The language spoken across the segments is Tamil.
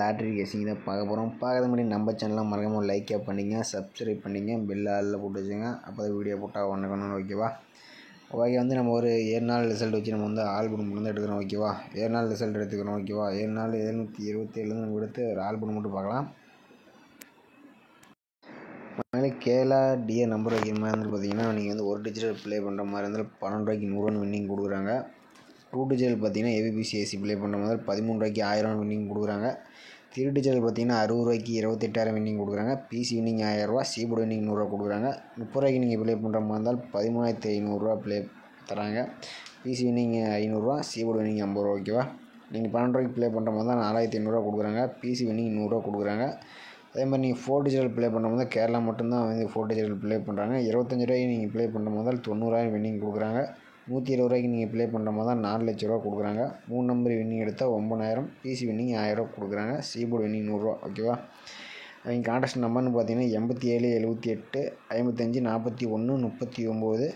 லாட்ரி கேசிங் தான் பார்க்க போகிறோம். பார்க்கறது முன்னாடி நம்ம சேனலில் மறக்காம லைக்கே பண்ணிங்க, சப்ஸ்கிரைப் பண்ணிங்க, பெல் ஆளில் போட்டு வச்சுங்க. அப்போ தான் வீடியோ போட்டால் ஒன்று ஓகேவா. ஓகே, நம்ம ஒரு 7 நாள் ரிசல்ட் வச்சு நம்ம ஆல்பம் மட்டும் எடுக்கிறோம் ஓகேவா. 7 நாள் ரிசல்ட் எடுத்துக்கிறோம் ஓகேவா. 7 நாள் 727 நம்ம எடுத்து ஒரு ஆல்பம் மட்டும் பார்க்கலாம். கேலா டிஏ நம்பர் வைக்கிற மாதிரி இருந்து பார்த்தீங்கன்னா, நீங்கள் ஒரு டிஜிட்டல் ப்ளே பண்ணுற மாதிரி இருந்தால் 12 ரூபாய்க்கு 100 வின்னிங் கொடுக்குறாங்க. 2 டிஜிட்டல் பார்த்தீங்கன்னா ஏபிபிசிஎஸ்சி ப்ளே பண்ணுற மாதிரி 13 ரூபாய்க்கு 1000 வின்னிங் கொடுக்குறாங்க. 3 டிஜிட்டல் பார்த்தீங்கன்னா 60 ரூபாய்க்கு 28,000 வின்னிங் கொடுக்குறாங்க. பிசி வின்னிங் 1000 ரூபா, சீபோர்டு வின்னிங் 100 ரூபா கொடுக்குறாங்க. 30 ரூபாய்க்கு நீங்கள் ப்ளே பண்ணுற மாதிரி இருந்தால் 13,500 ரூபா ப்ளே தராங்க. பிசி வின்னிங் 500 ரூபா, சீபோர்டு வின்னிங் 50 ரூபா ஓகேவா. நீங்கள் 12 ரூபாய்க்கு ப்ளே பண்ணுற மாதிரி தான் 4,500 ரூபா கொடுக்குறாங்க. பிசி வின்னிங் 100 ரூபா கொடுக்குறாங்க. அதே மாதிரி நீங்கள் 4 டிஜிட்டல் ப்ளே பண்ணுற மாதிரி கேரளா மட்டும்தான் 4 டிஜிட்டல் ப்ளே பண்ணுறாங்க. 25 ரூபாய்க்கு நீங்கள் ப்ளே பண்ணுற மாதிரி 90,000 வின்னிங் கொடுக்குறாங்க. 120 ரூபாய்க்கு நீங்கள் ப்ளே பண்ணுற மாதிரி தான் 4 லட்ச ரூபா கொடுக்குறாங்க. 3 நம்பர் வின்னிங் எடுத்தால் 9,000, பிசி வின்னிங் 1000 ரூபா கொடுக்குறாங்க. சீபோர்டு வின்னிங் 100 ரூபா ஓகேவா. அவங்க கான்டெஸ்ட் நம்பர்னு பார்த்தீங்கன்னா 87 78 55 41 39.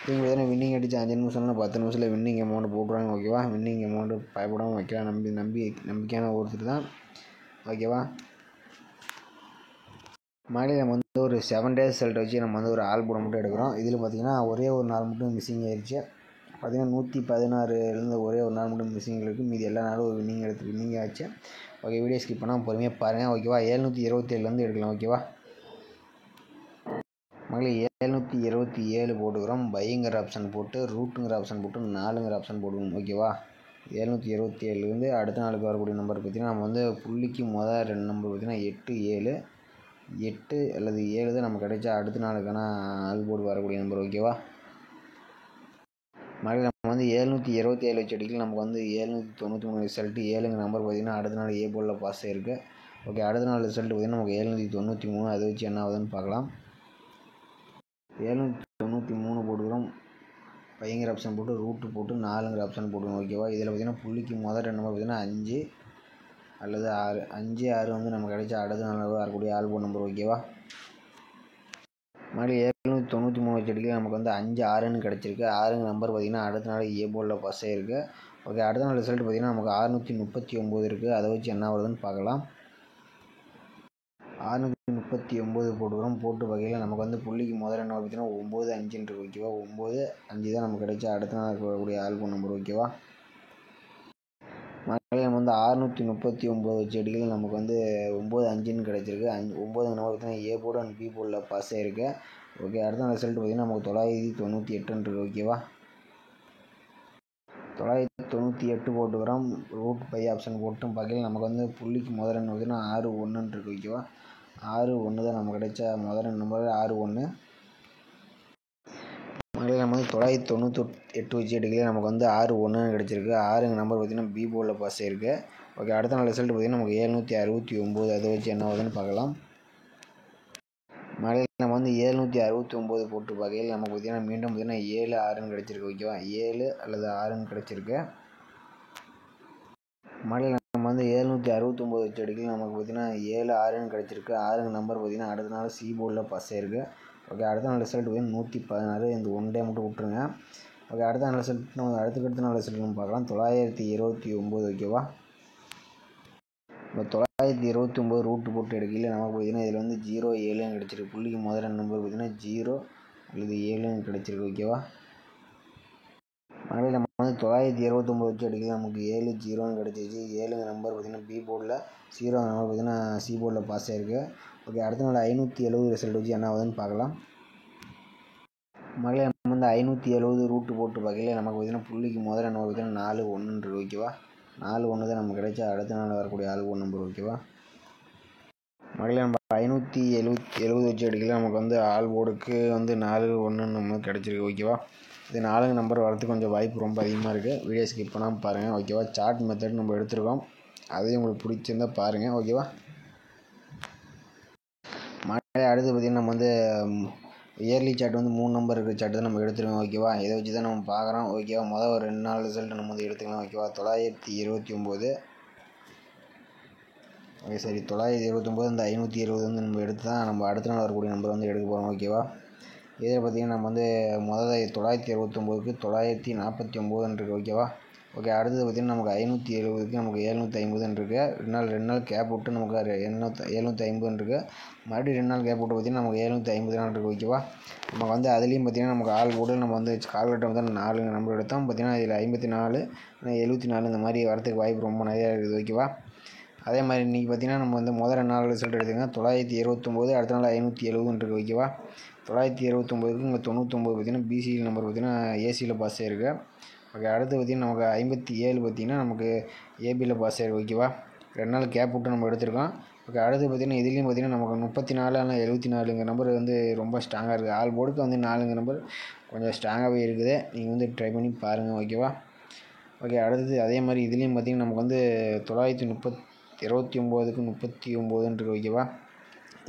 இவங்க எதனா வின்னிங் அடித்து 5 நிமிஷம்னா 10 நிமிஷத்தில் வின்னிங் அமௌண்ட் போட்டுருவாங்க ஓகேவா. வின்னிங் அமௌண்ட்டு பயப்படாமல் வைக்கலாம். நம்பிக்கையான ஒருத்தர் தான் ஓகேவா. மறுபடியும் நம்ம ஒரு 7 டேஸ் ரிசல்ட் வச்சு நம்ம ஒரு ஆல்பம் மட்டும் எடுக்கிறோம். இதில் பார்த்திங்கன்னா ஒரே ஒரு நாள் மட்டும் மிஸ்ஸிங் ஆயிடுச்சு. பார்த்திங்கன்னா 116 ஒரே ஒரு நாள் மட்டும் மிஸ்ஸிங் இருக்குது. மீதி எல்லா நாளும் ஒரு வின்னிங் ஆச்சு. ஓகே, வீடியோ ஸ்கிப் பண்ணால் பொறுமையாக பாருங்கள் ஓகேவா. 727 எடுக்கலாம் ஓகேவா. மகளே 727 போட்டுக்கிறோம். பைங்கிற ஆப்ஷன் போட்டு ரூட்டுங்கிற ஆப்ஷன் போட்டு 4ங்கிற ஆப்ஷன் போட்டுக்கணும் ஓகேவா. 727 அடுத்த நாளுக்கு வரக்கூடிய நம்பர் பார்த்திங்கன்னா நம்ம புள்ளிக்கு முதல் 2 நம்பர் பார்த்திங்கன்னா 8 7 8 அல்லது 7 தான் நம்ம கிடைச்சா அடுத்த நாளுக்கான ஆல்போர்டு வரக்கூடிய நம்பர் ஓகேவா. மறுபடியும் நம்ம 727 வச்சு அடிக்கல. நமக்கு 793 ரிசல்ட்டு 7ங்க நம்பர் பார்த்திங்கன்னா அடுத்த நாள் ஏ போர்டில் பாஸ் ஆகிருக்கு. ஓகே, அடுத்த நாள் ரிசல்ட்டு பார்த்திங்கன்னா நமக்கு 793. அதை வச்சு என்ன ஆகுதுன்னு பார்க்கலாம். 793 போட்டுக்கிறோம். பையங்கிற ஆப்ஷன் போட்டு ரூட்டு போட்டு 4ங்கிற ஆப்ஷன் போட்டுக்கணும் ஓகேவா. இதில் பார்த்திங்கன்னா புள்ளிக்கு முதல் 2 நம்பர் பார்த்திங்கன்னா 5 அல்லது 6 5 6 நம்ம கிடைச்சா அடுத்த நாள் வரக்கூடிய ஆல்பம் நம்பர் ஓகேவா. மறுபடியும் 793 வச்சு அடிக்க நமக்கு 5 6ன்னு கிடச்சிருக்கு. 6ங்க நம்பர் பார்த்திங்கன்னா அடுத்த நாள் ஏ போர்டில் பாஸ் ஆகிருக்கு. ஓகே, அடுத்த நாள் ரிசல்ட் பார்த்திங்கன்னா நமக்கு 639 இருக்குது. அதை வச்சு என்ன வருதுன்னு பார்க்கலாம். 639 போட்டுக்கிறோம். போட்டு வகையில் நமக்கு புள்ளிக்கு முதல் என்ன பார்த்திங்கன்னா 9 5ன்னு இருக்குது ஓகேவா. 9 5 தான் நமக்கு கிடைச்சா அடுத்த நாள் வரக்கூடிய ஆல்பம் நம்பர் ஓகேவா. மறுபடியும் நம்ம 639 வச்சு அடிக்கல நமக்கு 9 5ன்னு கிடச்சிருக்கு. 9 நம்பர் பார்த்திங்கன்னா ஏ போர்டு அண்ட் பி போர்டில் பாஸ் ஆகிருக்கு. ஓகே, அடுத்த நாள் ரிசல்ட் பார்த்திங்கன்னா நமக்கு 998ன்னு இருக்குது ஓகேவா. 998 போட்டுக்கிறோம். ரூட் பை ஆப்ஷன் போட்டும் பார்க்கல நமக்கு புள்ளிக்கு முதல் என்ன பார்த்திங்கன்னா 6 1ன்னு இருக்குது ஓகேவா. 6 1 தான் நமக்கு கிடைச்சா முதல் நம்பர் 6 1. மறுபடியும் நம்ம 998 வச்சு எடுக்கல நமக்கு 6 1ன்னு கிடச்சிருக்கு. 6ங்க நம்பர் பார்த்திங்கன்னா பி போர்டில் பாஸ் ஆகிருக்கு. ஓகே, அடுத்த நாள் ரிசல்ட் பார்த்திங்கன்னா நமக்கு 769. அதை வச்சு என்ன ஆகுதுன்னு பார்க்கலாம். மறுபடியும் நம்ம 769 போட்டு பார்க்கையில் நமக்கு பார்த்திங்கன்னா மீண்டும் பார்த்திங்கன்னா 7 6ன்னு கிடச்சிருக்கு ஓகேவா. 7 அல்லது 6ன்னு கிடச்சிருக்கு. மறுபடியும் நம்ம 769 வச்சு அடிக்கல நமக்கு பார்த்திங்கன்னா 7 6ன்னு கிடச்சிருக்கு. 6ங்க நம்பர் பார்த்திங்கன்னா அடுத்த நாள் சி போர்டில் பாஸ் ஆகிருக்கு. ஓகே, அடுத்த நாள் ரிசல்ட் பார்த்திங்கன்னா 116. இந்த 1 டே மட்டும் விட்டுருங்க. ஓகே, அடுத்த நாள் ரிசல்ட் நம்ம அடுத்த நாள் ரிசல்ட் நம்ம பார்க்கலாம். 929 ஓகேவா. இப்போ 929 ரூட்டு போட்டு எடுக்கல நமக்கு பார்த்திங்கன்னா இதில் 0 7ன்னு கிடச்சிருக்கு. புள்ளிக்கு முதல் 2 நம்பர் பார்த்திங்கன்னா 0 அல்லது 7ன்னு கிடச்சிருக்கு ஓகேவா. மறுபடியும் நம்ம 929 வச்சு எடுக்கல நமக்கு 7 0ன்னு கிடச்சிச்சு. 7ங்க நம்பர் பார்த்திங்கன்னா பி போர்டில், 0ங்க நம்பர் பார்த்திங்கன்னா சி போர்டில் பாஸ் ஆகிருக்கு. ஓகே, அடுத்த நாள் 570 ரிசல்ட் வச்சு என்ன ஆகுதுன்னு பார்க்கலாம். மறுபடியும் நம்ம 570 ரூட்டு போட்டு பார்க்கல நமக்கு பார்த்திங்கன்னா புள்ளிக்கு முதல் நம்பர் பார்த்திங்கன்னா 4 1ன்னு இருக்குது ஓகேவா. 4 1 தான் நமக்கு கிடைச்சா அடுத்த நாள் வரக்கூடிய ஆல்பம் நம்பர் ஓகேவா. மறுபடியும் நம்ம 570 வச்சு எடுக்கல நமக்கு ஆல்போர்டுக்கு 4 1ன்னு நமக்கு கிடச்சிருக்கு ஓகேவா. இது 4ங்க நம்பர் வரதுக்கு கொஞ்சம் வாய்ப்பு ரொம்ப அதிகமாக இருக்குது. வீடியோ ஸ்கிப் பண்ணாமல் பாருங்கள் ஓகேவா. சார்ட் மெத்தட் நம்ம எடுத்துருக்கோம். அதையும் உங்களுக்கு பிடிச்சிருந்தால் பாருங்கள் ஓகேவா. அடுத்து பார்த்திங்கன்னா நம்ம இயர்லி சார்ட் 3 நம்பர் இருக்கிற சார்ட் தான் நம்ம எடுத்துருக்கோம் ஓகேவா. இதை வச்சு தான் நம்ம பார்க்குறோம் ஓகேவா. மொதல் ஒரு 2 நாள் ரிசல்ட் நம்ம எடுத்துக்கலாம் ஓகேவா. 929 ஓகே சரி 929 இந்த 570 நம்ம எடுத்து தான் நம்ம அடுத்த நாள் வரக்கூடிய நம்பர் எடுக்க போகிறோம் ஓகேவா. இதில் பார்த்திங்கன்னா நம்ம முதல்ல 969க்கு 949 இருக்குது ஓகேவா. ஓகே. அடுத்தது பார்த்திங்கன்னா நமக்கு 570க்கு நமக்கு 750 இருக்குது. 2 நாள் கேப் விட்டு நமக்கு 750 இருக்குது. மறுபடியும் 2 நாள் கேப் விட்டு பார்த்திங்கன்னா நமக்கு 750 இருக்குது. ஓகேவா. நமக்கு வந்து அதுலேயும் பார்த்திங்கன்னா நமக்கு ஆல் போர்டு நம்ம வந்து கால்குலேட்டர் வந்து 4 நம்பர் எடுத்தோம். பார்த்திங்கன்னா இதில் 54 74 இந்த மாதிரி வரதுக்கு வாய்ப்பு ரொம்ப நிறையா இருக்குது. ஓகேவா. அதே மாதிரி இன்றைக்கி பார்த்திங்கன்னா நம்ம வந்து முதல் 2 நாள் ரிசல்ட் எடுத்துங்க. 929, அடுத்த நாள் 570 இருக்குது. ஓகேவா. 929க்கு இங்கே 99 பார்த்திங்கன்னா பிசி நம்பர் பார்த்திங்கன்னா ஏசியில் பாஸ் ஆகிருக்கு. ஓகே. அடுத்து பார்த்திங்கன்னா நமக்கு 57 பார்த்திங்கன்னா நமக்கு ஏபியில் பாஸ் ஆகிருக்கு. ஓகேவா. 2 நாள் கேப் விட்டு நம்ம எடுத்திருக்கோம். ஓகே. அடுத்து பார்த்திங்கன்னா இதுலேயும் பார்த்திங்கன்னா நமக்கு 34 ஆனால் 74 நம்பர் வந்து ரொம்ப ஸ்ட்ராங்காக இருக்குது. ஆல் போர்டுக்கு வந்து 4 நம்பர் கொஞ்சம் ஸ்ட்ராங்காகவே இருக்குது. நீங்கள் வந்து ட்ரை பண்ணி பாருங்கள். ஓகேவா. ஓகே. அடுத்தது அதே மாதிரி இதுலேயும் பார்த்திங்கன்னா நமக்கு வந்து 929க்கு 39 இருக்குது. ஓகேவா.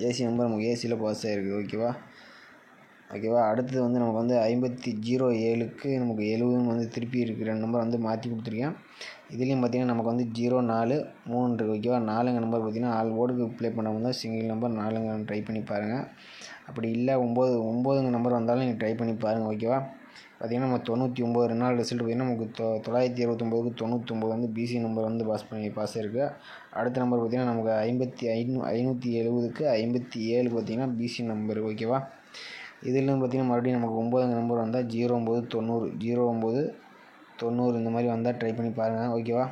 ஏசி நம்பர் நமக்கு ஏசியில் பாஸ் ஆகிருக்கு. ஓகேவா. அடுத்தது வந்து நமக்கு வந்து 5007க்கு நமக்கு 70 வந்து திருப்பி இருக்குது. 2 நம்பர் வந்து மாற்றி கொடுத்துருக்கேன். இதுலேயும் பார்த்திங்கன்னா நமக்கு வந்து 043 இருக்குது. ஓகேவா. 4 நம்பர் பார்த்திங்கன்னா ஆல் போர்டுக்கு ப்ளே பண்ணாமல் தான் சிங்கிள் நம்பர் 4 ட்ரை பண்ணி பாருங்கள். அப்படி இல்லை 9 நம்பர் வந்தாலும் நீங்கள் ட்ரை பண்ணி பாருங்கள். ஓகேவா. பார்த்திங்கன்னா நம்ம 99 2 நாள் ரிசல்ட் பார்த்திங்கன்னா நமக்கு 929க்கு 99 வந்து பிசி நம்பர் வந்து பாஸ் இருக்குது. அடுத்த நம்பர் பார்த்திங்கன்னா நமக்கு 570க்கு 57 பார்த்திங்கன்னா பிசி நம்பர். ஓகேவா. இதிலும் பார்த்திங்கன்னா மறுபடியும் நமக்கு 9 நம்பர் வந்தால் 0990 இந்த மாதிரி வந்தால் ட்ரை பண்ணி பாருங்கள். ஓகேவா.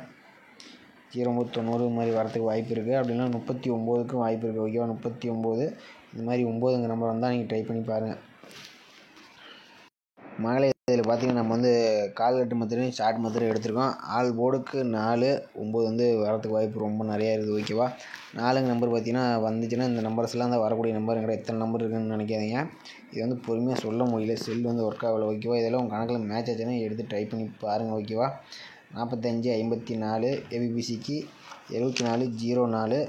0990 இந்த மாதிரி வரத்துக்கு வாய்ப்பு இருக்குது. அப்படின்னா 39க்கும் வாய்ப்பு இருக்குது. ஓகேவா. 39 இந்த மாதிரி 9 நம்பர் வந்தால் நீங்கள் ட்ரை பண்ணி பாருங்கள். மகளே இதில் பார்த்திங்கன்னா நம்ம வந்து கால்குலேட்டர் மெத்தடையும் ஷார்ட் மெத்தடும் எடுத்திருக்கோம். ஆல் போர்டுக்கு 4 9 வந்து வரத்துக்கு வாய்ப்பு ரொம்ப நிறையா இருக்குது. ஓகேவா. 4 நம்பர் பார்த்திங்கன்னா வந்துச்சுன்னா இந்த நம்பர்ஸ்லாம் தான் வரக்கூடிய நம்பருங்கிற எத்தனை நம்பர் இருக்குதுன்னு நினைக்காதீங்க. இது வந்து பொறுமையாக சொல்ல முடியல, செல் வந்து ஒர்க் ஆகலை. ஓகேவா. இதெல்லாம் உங்கள் கணக்கில் மேட்ச் ஆச்சுன்னா எடுத்து ட்ரை பண்ணி பாருங்கள். ஓகேவா. 45 54 ஏபிபிசிக்கு 74 04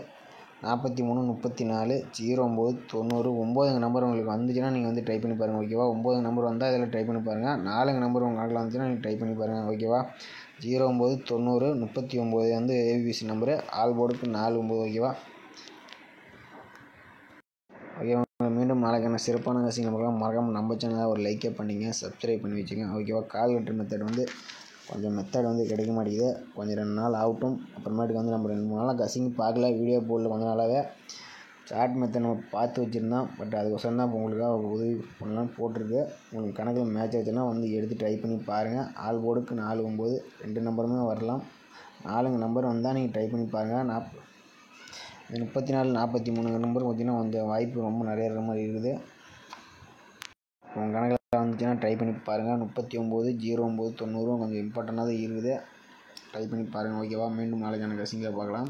43 34 09 90 9 நம்பர் உங்களுக்கு வந்துச்சுன்னா நீங்கள் வந்து ட்ரை பண்ணி பாருங்கள். ஓகேவா. 9 நம்பர் வந்தால் இதில் ட்ரை பண்ணி பாருங்கள். 4 நம்பர் உங்கள் கணக்கில் வந்துச்சுன்னா நீங்கள் ட்ரை பண்ணி பாருங்கள். ஓகேவா. 09 90 39 வந்து ஏபிபிசி நம்பரு. ஆல் போர்டுக்கு 49. ஓகேவா. ஓகே. மீண்டும் நாளைக்கான சிறப்பான கசிங் நம்பர்லாம் மறக்காமல் நம்ம சேனலில் ஒரு லைக்கே பண்ணிங்க, சப்ஸ்கிரைப் பண்ணி வச்சுங்க. ஓகேவா. கால்குலேட்டர் மெத்தட் வந்து கொஞ்சம் மெத்தட் வந்து கிடைக்க மாட்டேங்குது. கொஞ்சம் 2 நாள் ஆகட்டும். அப்புறமேட்டுக்கு வந்து நம்ம 2-3 நாளாக கசிங் பார்க்கல, வீடியோ போடல. கொஞ்சம் நாளாகவே சார்ட் மெத்தட் நம்ம பார்த்து வச்சுருந்தோம். பட் அதுக்கொசரம் தான் இப்போ உங்களுக்காக உதவி பண்ணலாம் போட்டிருக்கு. உங்களுக்கு கணக்கில் மேட்ச் ஆச்சுன்னா வந்து எடுத்து ட்ரை பண்ணி பாருங்கள். ஆல் போர்டுக்கு 4 9 2 நம்பருமே வரலாம். 4 நம்பர் வந்தால் நீங்கள் ட்ரை பண்ணி பாருங்கள். 34 43 நம்பர் பார்த்திங்கன்னா வந்து வாய்ப்பு ரொம்ப நிறைய இருக்கிற மாதிரி இருக்குது. உங்கள் கணக்கில் வந்துச்சுன்னா ட்ரை பண்ணி பாருங்கள். 39 09 90 கொஞ்சம் இம்பார்ட்டண்ட்டாக தான் இருக்குது. ட்ரை பண்ணி பாருங்கள். ஓகேவா. மீண்டும் நாளைக்கான கசிங்கில் பார்க்கலாம்.